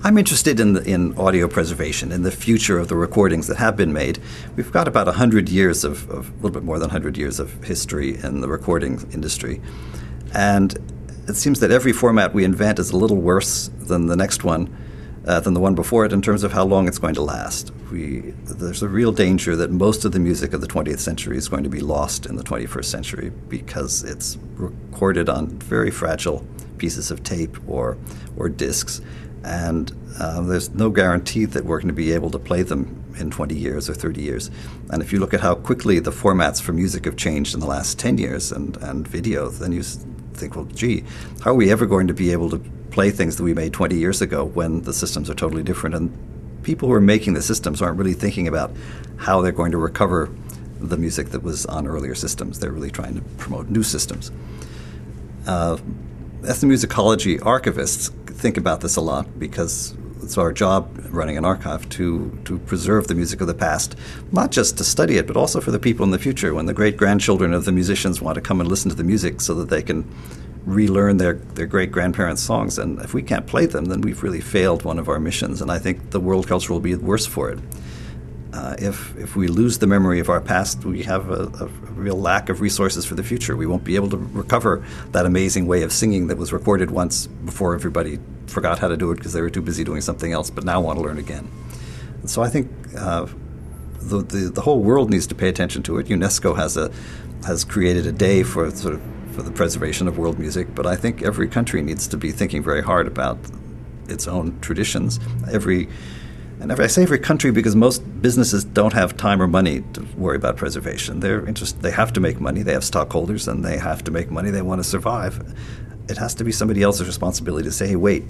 I'm interested in audio preservation, in the future of the recordings that have been made. We've got about 100 years a little bit more than 100 years of history in the recording industry. And it seems that every format we invent is a little worse than the next one, than the one before it in terms of how long it's going to last. There's a real danger that most of the music of the 20th century is going to be lost in the 21st century because it's recorded on very fragile pieces of tape or discs. And there's no guarantee that we're going to be able to play them in 20 years or 30 years. And if you look at how quickly the formats for music have changed in the last 10 years and video, then you think, well, gee, how are we ever going to be able to play things that we made 20 years ago when the systems are totally different? And people who are making the systems aren't really thinking about how they're going to recover the music that was on earlier systems. They're really trying to promote new systems. Ethnomusicology archivists think about this a lot because it's our job running an archive to preserve the music of the past, not just to study it, but also for the people in the future when the great-grandchildren of the musicians want to come and listen to the music so that they can relearn their great-grandparents' songs. And if we can't play them, then we've really failed one of our missions, and I think the world culture will be worse for it. If we lose the memory of our past, we have a real lack of resources for the future. We won't be able to recover that amazing way of singing that was recorded once before everybody forgot how to do it because they were too busy doing something else, but now want to learn again. And so I think the whole world needs to pay attention to it. UNESCO has created a day for the preservation of world music, but I think every country needs to be thinking very hard about its own traditions. And I say every country because most businesses don't have time or money to worry about preservation. They have to make money. They have stockholders, and they have to make money. They want to survive. It has to be somebody else's responsibility to say, hey, wait,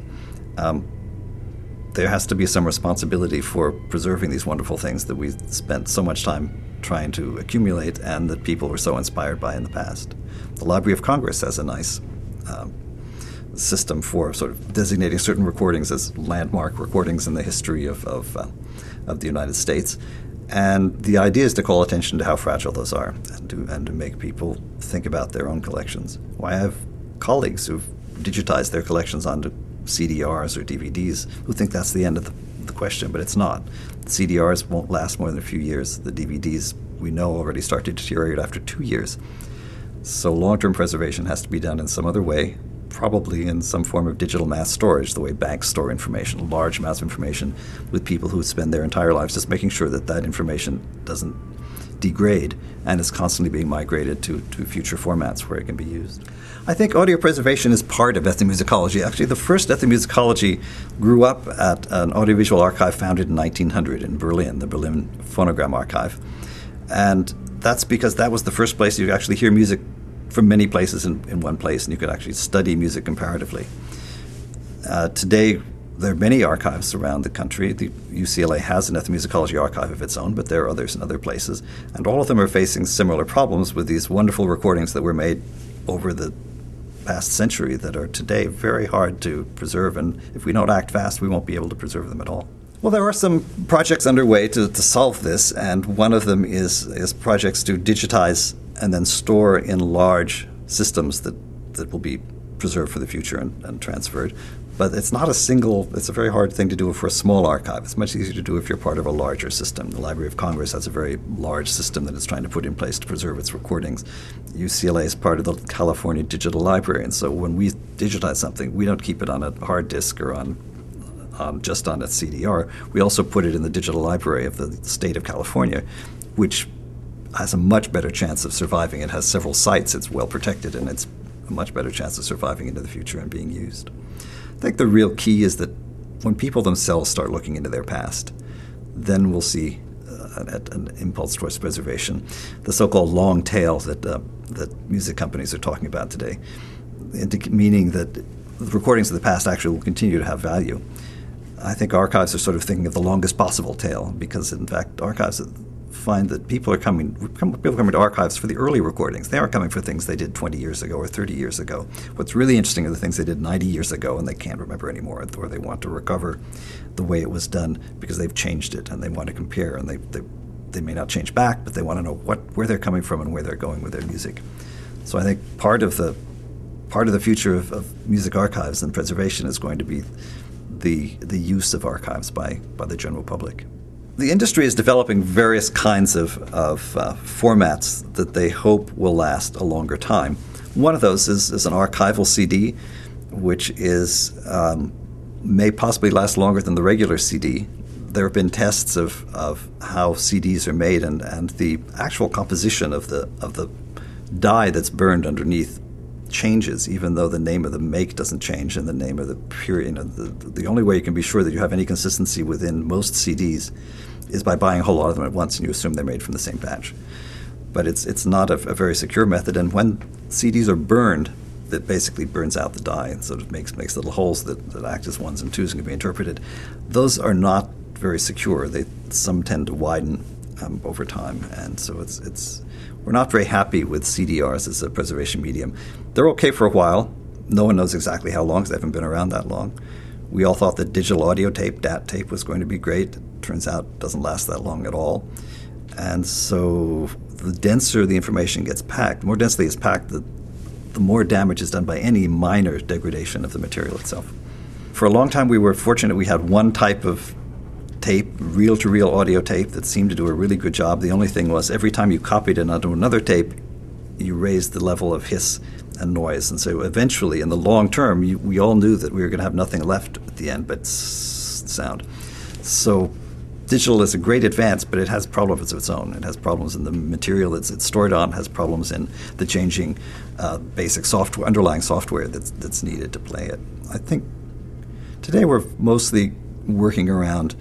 there has to be some responsibility for preserving these wonderful things that we spent so much time trying to accumulate and that people were so inspired by in the past. The Library of Congress has a nice system for sort of designating certain recordings as landmark recordings in the history of the United States. And the idea is to call attention to how fragile those are and to make people think about their own collections. Why I have colleagues who've digitized their collections onto CDRs or DVDs who think that's the end of the question, but it's not. The CDRs won't last more than a few years. The DVDs, we know, already start to deteriorate after 2 years. So long-term preservation has to be done in some other way, probably in some form of digital mass storage, the way banks store information, large amounts of information, with people who spend their entire lives just making sure that that information doesn't degrade and is constantly being migrated to future formats where it can be used. I think audio preservation is part of ethnomusicology. Actually, the first ethnomusicology grew up at an audiovisual archive founded in 1900 in Berlin, the Berlin Phonogram Archive. And that's because that was the first place you could actually hear music from many places in one place, and you could actually study music comparatively. Today, there are many archives around the country. The UCLA has an ethnomusicology archive of its own, but there are others in other places. And all of them are facing similar problems with these wonderful recordings that were made over the past century that are today very hard to preserve. And if we don't act fast, we won't be able to preserve them at all. Well, there are some projects underway to solve this, and one of them is projects to digitize and then store in large systems that will be preserved for the future and transferred. But it's a very hard thing to do for a small archive. It's much easier to do if you're part of a larger system. The Library of Congress has a very large system that it's trying to put in place to preserve its recordings. UCLA is part of the California Digital Library, and so when we digitize something, we don't keep it on a hard disk or just on a CDR. We also put it in the digital library of the state of California, which has a much better chance of surviving. It has several sites, it's well protected, and it's a much better chance of surviving into the future and being used. I think the real key is that when people themselves start looking into their past, then we'll see an impulse towards preservation. The so-called long tail that music companies are talking about today, meaning that the recordings of the past actually will continue to have value. I think archives are sort of thinking of the longest possible tail because, in fact, archives find that people are coming to archives for the early recordings. They aren't coming for things they did 20 years ago or 30 years ago. What's really interesting are the things they did 90 years ago and they can't remember anymore, or they want to recover the way it was done because they've changed it and they want to compare, and they may not change back, but they want to know where they're coming from and where they're going with their music. So I think part of the future of music archives and preservation is going to be the use of archives by the general public. The industry is developing various kinds of formats that they hope will last a longer time. One of those is an archival CD, which may possibly last longer than the regular CD. There have been tests of how CDs are made, and the actual composition of the dye that's burned underneath changes, even though the name of the make doesn't change and the name of the period. The only way you can be sure that you have any consistency within most CDs is by buying a whole lot of them at once, and you assume they're made from the same batch. But it's not a very secure method, and when CDs are burned, that basically burns out the dye and sort of makes little holes that act as ones and twos and can be interpreted. Those are not very secure. Some tend to widen over time, and so we're not very happy with CDRs as a preservation medium. They're okay for a while. No one knows exactly how long, because they haven't been around that long. We all thought that digital audio tape, DAT tape, was going to be great. Turns out it doesn't last that long at all. And so the denser the information gets packed, the more densely it's packed, the more damage is done by any minor degradation of the material itself. For a long time, we were fortunate we had one type of tape, reel-to-reel audio tape, that seemed to do a really good job. The only thing was every time you copied it onto another tape, you raised the level of hiss and noise. And so eventually, in the long term, we all knew that we were going to have nothing left at the end but sound. So digital is a great advance, but it has problems of its own. It has problems in the material it's stored on, has problems in the changing basic software, underlying software that's needed to play it. I think today we're mostly working around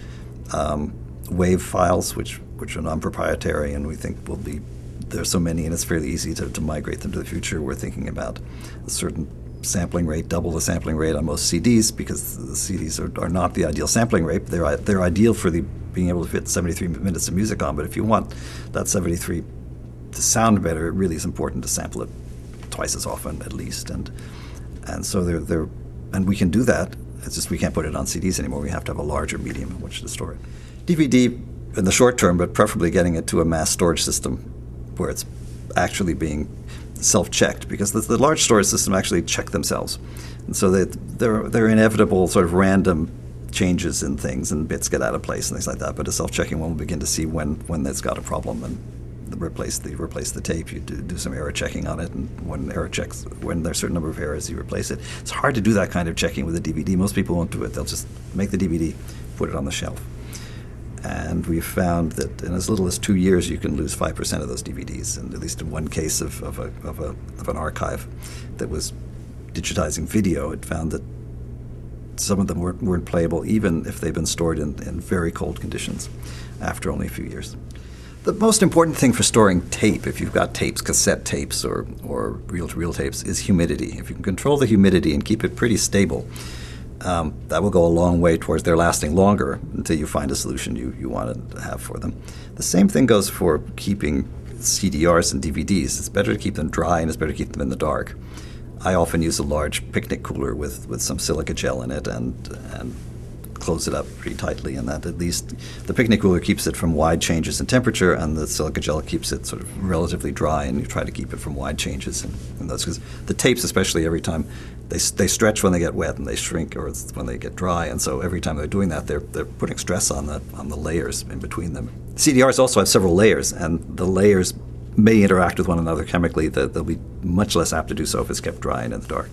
WAV files, which are non-proprietary, and we think there's so many and it's fairly easy to migrate them to the future. We're thinking about a certain sampling rate, double the sampling rate on most CDs, because the CDs are not the ideal sampling rate. They're ideal for being able to fit 73 minutes of music on, but if you want that 73 to sound better, it really is important to sample it twice as often at least, and so and we can do that. It's just we can't put it on CDs anymore. We have to have a larger medium in which to store it. DVD in the short term, but preferably getting it to a mass storage system where it's actually being self-checked, because the large storage system actually check themselves. And so they're inevitable sort of random changes in things, and bits get out of place and things like that. But a self-checking one will begin to see when it's got a problem and replace the tape. You do some error checking on it, and when there's a certain number of errors, you replace it. It's hard to do that kind of checking with a DVD. Most people won't do it. They'll just make the DVD, put it on the shelf. And we've found that in as little as 2 years, you can lose 5% of those DVDs. And at least in one case of an archive that was digitizing video, it found that some of them weren't playable, even if they've been stored in very cold conditions after only a few years. The most important thing for storing tape, if you've got tapes, cassette tapes or reel-to-reel tapes, is humidity. If you can control the humidity and keep it pretty stable, that will go a long way towards their lasting longer until you find a solution you want to have for them. The same thing goes for keeping CDRs and DVDs. It's better to keep them dry, and it's better to keep them in the dark. I often use a large picnic cooler with some silica gel in it and close it up pretty tightly, and that at least the picnic cooler keeps it from wide changes in temperature, and the silica gel keeps it sort of relatively dry, and you try to keep it from wide changes in those, because the tapes, especially, every time they stretch when they get wet and they shrink or when they get dry, and so every time they're doing that, they're putting stress on the layers in between them. CDRs also have several layers, and the layers may interact with one another chemically. They'll be much less apt to do so if it's kept dry and in the dark.